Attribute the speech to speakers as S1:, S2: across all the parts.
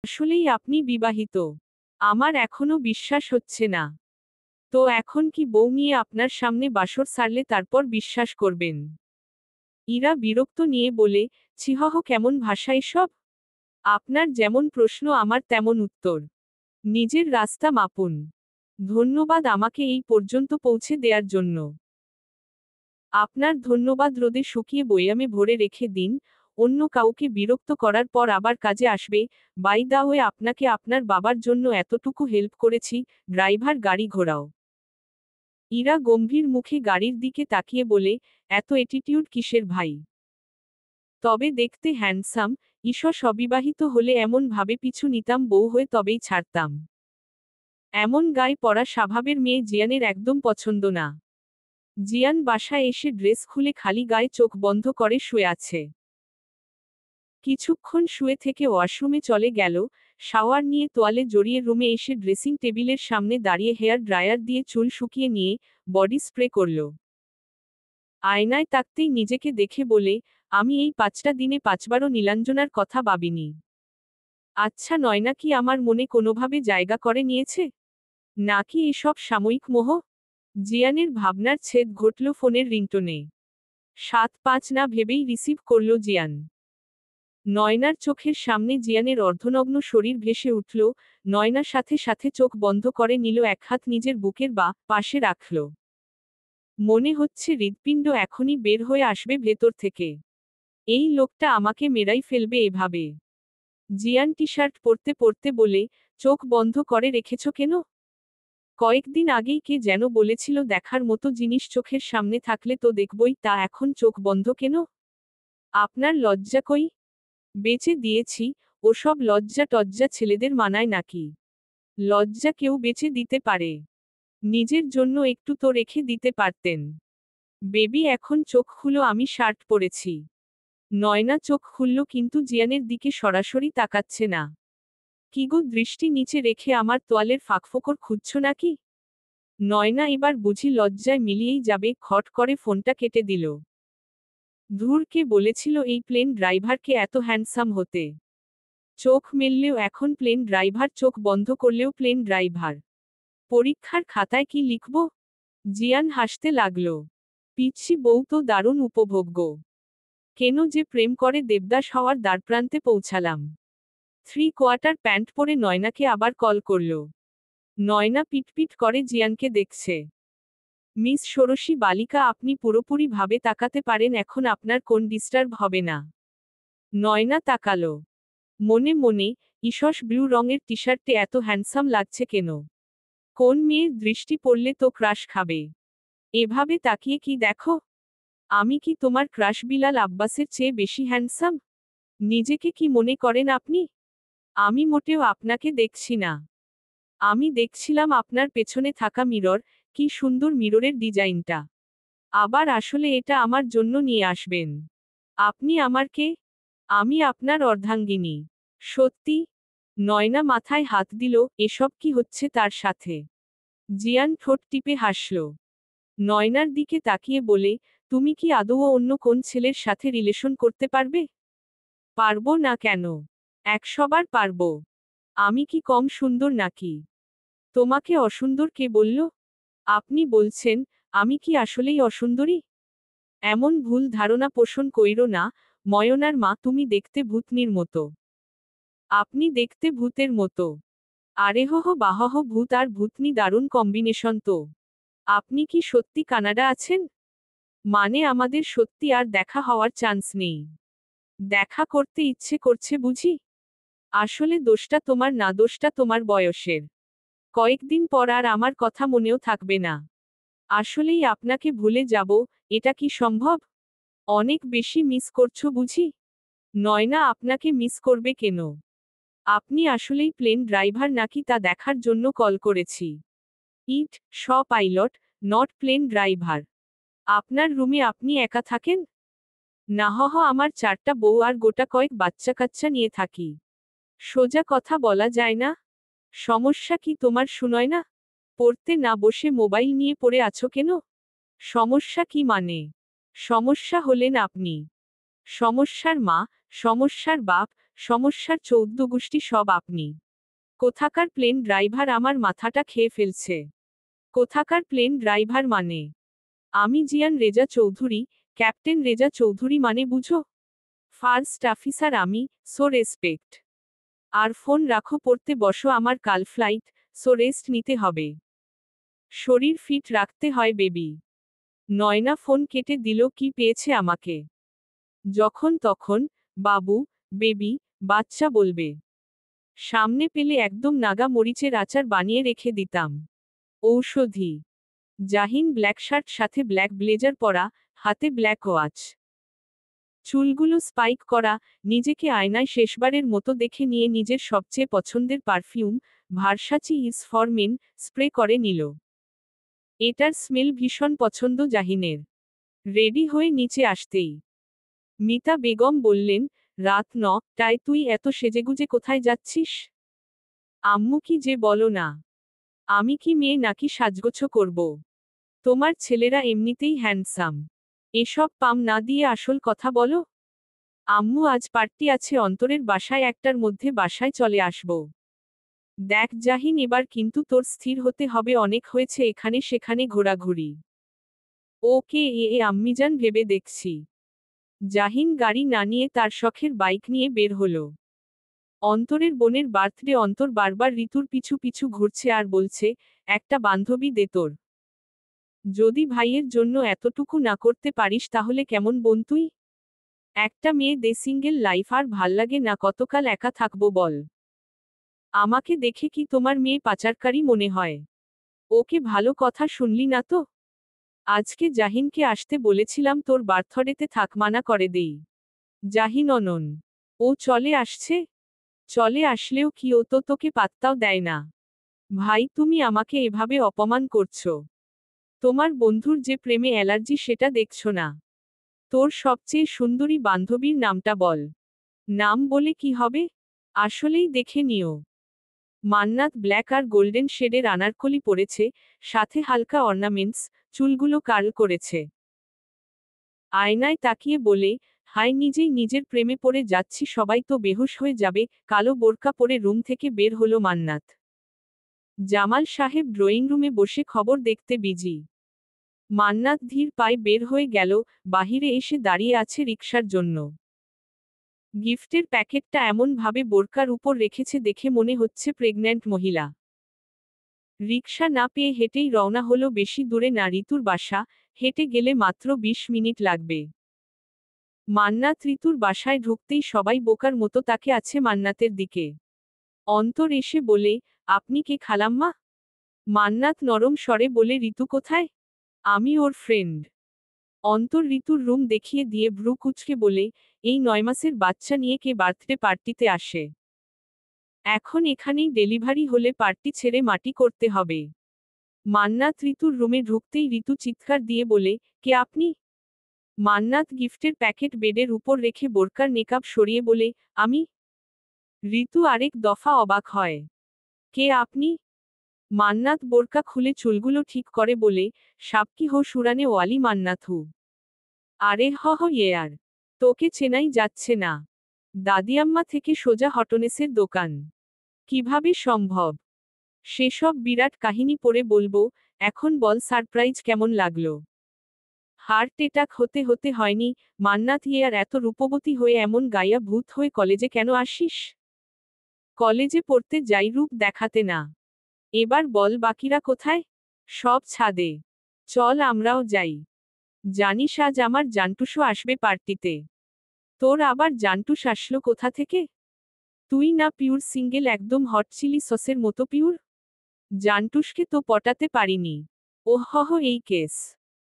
S1: আসলেই আপনি বিবাহিত? আমার এখনো বিশ্বাস হচ্ছে না। তো এখন কি বউ নিয়ে আপনার সামনে বাসর সারলে তারপর বিশ্বাস করবেন? ইরা বিরক্ত নিয়ে বলে, ছিহহ কেমন ভাষা এসব? আপনার যেমন প্রশ্ন আমার তেমন উত্তর। নিজের রাস্তা মাপুন। ধন্যবাদ আমাকে এই পর্যন্ত পৌঁছে দেওয়ার জন্য। আপনার ধন্যবাদ রোদে শুকিয়ে বয়ামে ভরে রেখে দিন, অন্য কাউকে বিরক্ত করার পর আবার কাজে আসবে। বাই দা ওয়ে আপনাকে আপনার বাবার জন্য এতটুকু হেল্প করেছি, ড্রাইভার গাড়ি ঘোরাও। ইরা গম্ভীর মুখে গাড়ির দিকে তাকিয়ে বলে, এত অ্যাটিটিউড কিসের ভাই? তবে দেখতে হ্যান্ডসাম, ঈষৎ অবিবাহিত হলে এমন ভাবে পিছু নিতাম বউ হয়ে তবেই ছাড়তাম। এমন গায়ে পড়া স্বভাবের মেয়ে জিয়ানের একদম পছন্দ না। জিয়ান বাসায় এসে ড্রেস খুলে খালি গায়ে চোখ বন্ধ করে শুয়ে আছে। কিছুক্ষণ শুয়ে থেকে ওয়াশরুমে চলে গেল, শাওয়ার নিয়ে তোয়ালে জড়িয়ে রুমে এসে ড্রেসিং টেবিলের সামনে দাঁড়িয়ে হেয়ার ড্রায়ার দিয়ে চুল শুকিয়ে নিয়ে বডি স্প্রে করল। আয়নায় তাকতেই নিজেকে দেখে বলে, আমি এই 5টা দিনে 5বারও নীলাঞ্জনার কথা ভাবিনি। আচ্ছা নয়না কি আমার মনে কোনোভাবে জায়গা করে নিয়েছে? নাকি এসব সাময়িক মোহ? জিয়ানের ভাবনার ছেদ ঘটল ফোনের রিংটোনে। 7-5 না ভেবেই রিসিভ করল জিয়ান। নয়নার চোখের সামনে জিয়ানের অর্ধনগ্ন শরীর ভেসে উঠল, নয়না সাথে সাথে চোখ বন্ধ করে নিল, এক হাত নিজের বুকের পাশে রাখল। মনে হচ্ছে হৃৎপিণ্ড এখনই বের হয়ে আসবে ভেতর থেকে। এই লোকটা আমাকে মেরাই ফেলবে এভাবে। জিয়ান টি শার্ট পরতে পরতে বলে, চোখ বন্ধ করে রেখেছ কেন? কয়েকদিন আগেই কে যেন বলেছিল দেখার মতো জিনিস চোখের সামনে থাকলে তো দেখবই, তা এখন চোখ বন্ধ কেন? আপনার লজ্জা কই? বেচে দিয়েছি, ওসব লজ্জা টজ্জা ছেলেদের মানায় নাকি? লজ্জা কেউ বেচে দিতে পারে? নিজের জন্য একটু তো রেখে দিতে পারতেন। বেবি এখন চোখ খুলো, আমি শার্ট পরেছি। নয়না চোখ খুলল কিন্তু জিয়ানের দিকে সরাসরি তাকাচ্ছে না। কি গো, দৃষ্টি নিচে রেখে আমার তোয়ালের ফাঁকফোকর খুঁজছ নাকি? নয়না এবার বুঝি লজ্জায় মিলিয়েই যাবে, খট করে ফোনটা কেটে দিল। ধুর, কে বলেছিল এই প্লেন ড্রাইভারকে এত হ্যান্ডসাম হতে? চোখ মেললেও এখন প্লেন ড্রাইভার, চোখ বন্ধ করলেও প্লেন ড্রাইভার। পরীক্ষার খাতায় কি লিখব? জিয়ান হাসতে লাগল। পিচ্ছি বউ তো দারুণ উপভোগ্য। কেন যে প্রেম করে দেবদাস হওয়ার দ্বারপ্রান্তে পৌঁছালাম। 3/4 প্যান্ট পরে নয়নাকে আবার কল করল। নয়না পিটপিট করে জিয়ানকে দেখছে। মিস ষোড়শী বালিকা, আপনি পুরোপুরি ভাবে তাকাতে পারেন, এখন আপনার কোন ডিস্টার্ব হবে না। নয়না তাকালো। মনে মনে, ঈষৎ ব্লু রঙের টি শার্টে এত হ্যান্ডসাম লাগছে কেন? কোন মেয়ের দৃষ্টি পড়লে তো ক্রাশ খাবে? এভাবে তাকিয়ে কি দেখো? আমি কি তোমার ক্রাশ বিলাল আব্বাসের চেয়ে বেশি হ্যান্ডসাম? নিজেকে কি মনে করেন আপনি? আমি মোটেও আপনাকে দেখছি না। আমি দেখছিলাম আপনার পেছনে থাকা মিরর, কি সুন্দর মিররের ডিজাইনটা। আবার আসলে এটা আমার জন্য নিয়ে আসবেন। আপনি আমার কে? আমি আপনার অর্ধাঙ্গিনী। সত্যি? নয়না মাথায় হাত দিল, এসব কি হচ্ছে তার সাথে? জিয়ান ঠোঁট টিপে হাসল। নয়নার দিকে তাকিয়ে বলে, তুমি কি আদৌ অন্য কোন ছেলের সাথে রিলেশন করতে পারবে? পারবো না কেন? 100বার পারবো। আমি কি কম সুন্দর নাকি? তোমাকে অসুন্দর কে বলল? আপনি বলছেন, আমি কি আসলেই অসুন্দরী? এমন ভুল ধারণা পোষণ কইরো না, ময়নার মা, তুমি দেখতে ভূতনির মতো। আপনি দেখতে ভূতের মতো। আরেহহ বাহহ, ভূত আর ভূতনি দারুণ কম্বিনেশন তো। আপনি কি সত্যি কানাডা আছেন? মানে আমাদের সত্যি আর দেখা হওয়ার চান্স নেই? দেখা করতে ইচ্ছে করছে বুঝি? আসলে দোষটা তোমার না, দোষটা তোমার বয়সের। কয়েকদিন পর আর আমার কথা মনেও থাকবে না। আসলেই আপনাকে ভুলে যাব, এটা কি সম্ভব? অনেক বেশি মিস করছো বুঝি? নয়না আপনাকে মিস করবে কেন? আপনি আসলেই প্লেন ড্রাইভার নাকি তা দেখার জন্য কল করেছি। ইট, পাইলট, নট প্লেন ড্রাইভার। আপনার রুমে আপনি একা থাকেন? নাহহ, আমার 4টা বউ আর গোটা কয়েক বাচ্চা কাচ্চা নিয়ে থাকি। সোজা কথা বলা যায় না? সমস্যা কি তোমার শুনয় না? পড়তে না বসে মোবাইল নিয়ে পড়ে আছো কেন? সমস্যা কি মানে? সমস্যা হলেন আপনি। সমস্যার মা, সমস্যার বাপ, সমস্যার 14 গোষ্ঠী সব আপনি। কোথাকার প্লেন ড্রাইভার আমার মাথাটা খেয়ে ফেলছে। কোথাকার প্লেন ড্রাইভার মানে? আমি জিয়ান রেজা চৌধুরী, ক্যাপ্টেন রেজা চৌধুরী মানে বুঝো? ফার্স্ট অফিসার আমি, সো রেসপেক্ট। আর ফোন রাখো, পড়তে বসো, আমার কাল ফ্লাইট, সো রেস্ট নিতে হবে। শরীর ফিট রাখতে হয় বেবি। নয়না ফোন কেটে দিল, কি পেয়েছে আমাকে? যখন তখন বাবু, বেবি, বাচ্চা বলবে। সামনে পেলে একদম নাগা মরিচের আচার বানিয়ে রেখে দিতাম। ঔষধি। জাহিন ব্ল্যাক শার্ট সাথে ব্ল্যাক ব্লেজার পরা, হাতে ব্ল্যাক ওয়াচ। চুলগুলো স্পাইক করা, নিজেকে আয়নায় শেষবারের মতো দেখে নিয়ে নিজের সবচেয়ে পছন্দের perfume, Versace is for men, spray করে নিল। এটার স্মেল ভীষণ পছন্দ জাহিনের। রেডি হয়ে নিচে আসতেই মিতা বেগম বললেন, রাত 9টায় তুই এত সেজেগুজে কোথায় যাচ্ছিস? আম্মু কি যে বলো না। আমি কি মেয়ে নাকি সাজগোছ করব? তোমার ছেলেরা এমনিতেই হ্যান্ডসাম। এসব পাম না দিয়ে আসল কথা বলো। আম্মু আজ পার্টি আছে অন্তরের বাসায়, 1টার মধ্যে বাসায় চলে আসব। দেখ জাহিন, এবার কিন্তু তোর স্থির হতে হবে, অনেক হয়েছে এখানে সেখানে ঘোরাঘুরি। ওকে আম্মিজান, ভেবে দেখছি। জাহিন গাড়ি না নিয়ে তার শখের বাইক নিয়ে বের হলো। অন্তরের বোনের বার্থডে, অন্তর বারবার ঋতুর পিছু পিছু ঘুরছে আর বলছে, একটা বান্ধবী দে তোর। যদি ভাইয়ের জন্য এতটুকু না করতে পারিস তাহলে কেমন বোন তুই? একটা মেয়ে দে, সিঙ্গেল লাইফ আর ভাল্লাগে না, কতকাল একা থাকবো বল? আমাকে দেখে কি তোমার মেয়ে পাচারকারী মনে হয়? ওকে ভালো কথা শুনলি না তো? আজকে জাহিনকে আসতে বলেছিলাম, তোর বার্থডেতে থাক, মানা করে দেই। জাহিন অনন। ও চলে আসছে? চলে আসলেও কি, ও তো তোকে পাত্তাও দেয় না। ভাই, তুমি আমাকে এভাবে অপমান করছো। তোমার বন্ধুর যে প্রেমে অ্যালার্জি সেটা দেখছো না? তোর সবচেয়ে সুন্দরী বান্ধবীর নামটা বল। নাম বলে কি হবে? আসলেই দেখে নিও। মান্নাত ব্ল্যাক আর গোল্ডেন শেডের আনারকলি পরেছে, সাথে হালকা অর্নামেন্টস, চুলগুলো কার্ল করেছে। আয়নায় তাকিয়ে বলে, হায়, নিজেই নিজের প্রেমে পড়ে যাচ্ছি, সবাই তো বেহুশ হয়ে যাবে। কালো বোরকা পরে রুম থেকে বের হলো মান্নাত। জামাল সাহেব ড্রয়িং রুমে বসে খবর দেখতে বিজি। মান্নাত ধীর পায়ে বের হয়ে গেল, বাহিরে এসে দাঁড়িয়ে আছে রিকশার জন্য। গিফটের প্যাকেটটা এমন ভাবে বোরকার উপর রেখেছে দেখে মনে হচ্ছে প্রেগন্যান্ট মহিলা। রিকশা না পেয়ে হেঁটেই রওনা হলো, বেশি দূরে না ঋতুর বাসা, হেঁটে গেলে মাত্র 20 মিনিট লাগবে। মান্নাত ঋতুর বাসায় ঢুকতেই সবাই বোকার মতো তাকে আছে মান্নাতের দিকে। অন্তর এসে বলে, আপনি কে খালাম্মা? মান্নাত নরম স্বরে বলে, ঋতু কোথায়? আমি ওর ফ্রেন্ড। অন্তর ঋতুর রুম দেখিয়ে দিয়ে ভ্রু কুঁচকে বলে, এই 9 মাসের বাচ্চা নিয়ে কে বার্থডে পার্টিতে আসে? এখন এখানেই ডেলিভারি হলে পার্টি ছেড়ে মাটি করতে হবে। মান্নাত ঋতুর রুমে ঢুকতেই ঋতু চিৎকার দিয়ে বলে, কে আপনি? মান্নাত গিফটের প্যাকেট বেডের উপর রেখে বোরকার নেকাব সরিয়ে বলে, আমি। ঋতু আরেক দফা অবাক হয়। কে আপনি? মান্নাত বোরকা খুলে চুলগুলো ঠিক করে বলে, সাবকি হো সুরানে ওয়ালি মান্নাত হু। আরে ইয়ার। তোকে চেনাই যাচ্ছে না। দাদিয়াম্মা থেকে সোজা হটনেসের দোকান। কিভাবে সম্ভব? সেসব বিরাট কাহিনী পড়ে বলবো, এখন বল সারপ্রাইজ কেমন লাগলো? হার্ট অ্যাটাক হতে হতে হয়নি। মান্নাত ইয়ার, এত রূপবতী হয়ে এমন গায়া ভূত হয়ে কলেজে কেন আসিস? কলেজে পড়তে যাই, রূপ দেখাতে না। এবার বল বাকিরা কোথায়? সব ছাদে। চল আমরাও যাই। জানিস আজ আমার জান্টুসও আসবে পার্টিতে। তোর আবার জান্টুস আসলো কোথা থেকে? তুই না পিওর সিঙ্গেল, একদম হট চিলি সসের মতো পিওর? জান্টুসকে তো পটাতে পারিনি। ওহহ, এই কেস।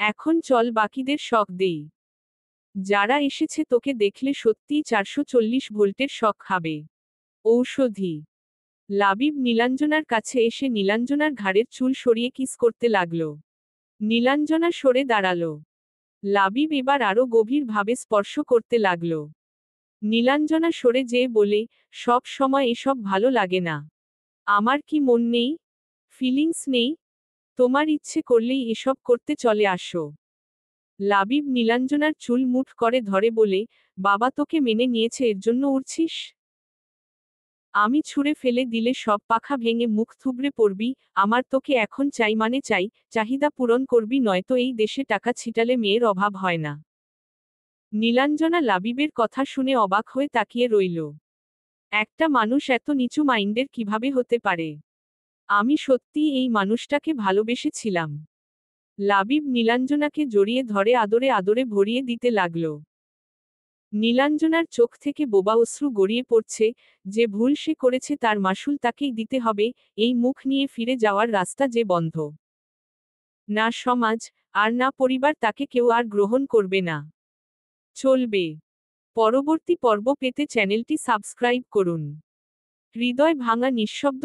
S1: এখন চল বাকিদের শক দেই। যারা এসেছে তোকে দেখলে সত্যিই 440 ভোল্টের শক খাবে। ঔষধি। লাবিব নীলাঞ্জনার কাছে এসে নীলাঞ্জনার ঘাড়ের চুল সরিয়ে কিস করতে লাগল। নীলাঞ্জনা সরে দাঁড়ালো। লাবিব এবার আরো গভীরভাবে স্পর্শ করতে লাগল। নীলাঞ্জনা সরে যেয়ে বলে, সব সময় এসব ভালো লাগে না। আমার কি মন নেই? ফিলিংস নেই? তোমার ইচ্ছে করলেই এসব করতে চলে আসো। লাবিব নীলাঞ্জনার চুল মুঠ করে ধরে বলে, বাবা তোকে মেনে নিয়েছে, এর জন্য উড়ছিস? আমি ছুঁড়ে ফেলে দিলে সব পাখা ভেঙে মুখ থুবড়ে পড়বি, আমার তোকে এখন চাই মানে চাই, চাহিদা পূরণ করবি নয়তো এই দেশে টাকা ছিটালে মেয়ের অভাব হয় না। নীলাঞ্জনা লাবিবের কথা শুনে অবাক হয়ে তাকিয়ে রইল। একটা মানুষ এত নিচু মাইন্ডের কিভাবে হতে পারে? আমি সত্যিই এই মানুষটাকে ভালোবেসেছিলাম। লাবিব নীলাঞ্জনাকে জড়িয়ে ধরে আদরে আদরে ভরিয়ে দিতে লাগল। নীলাঞ্জনার চোখ থেকে বোবা অশ্রু গড়িয়ে পড়ছে, যে ভুল সে করেছে তার মাশুল তাকেই দিতে হবে, এই মুখ নিয়ে ফিরে যাওয়ার রাস্তা যে বন্ধ। না সমাজ, আর না পরিবার, তাকে কেউ আর গ্রহণ করবে না। চলবে। পরবর্তী পর্ব পেতে চ্যানেলটি সাবস্ক্রাইব করুন। হৃদয় ভাঙা নিঃশব্দ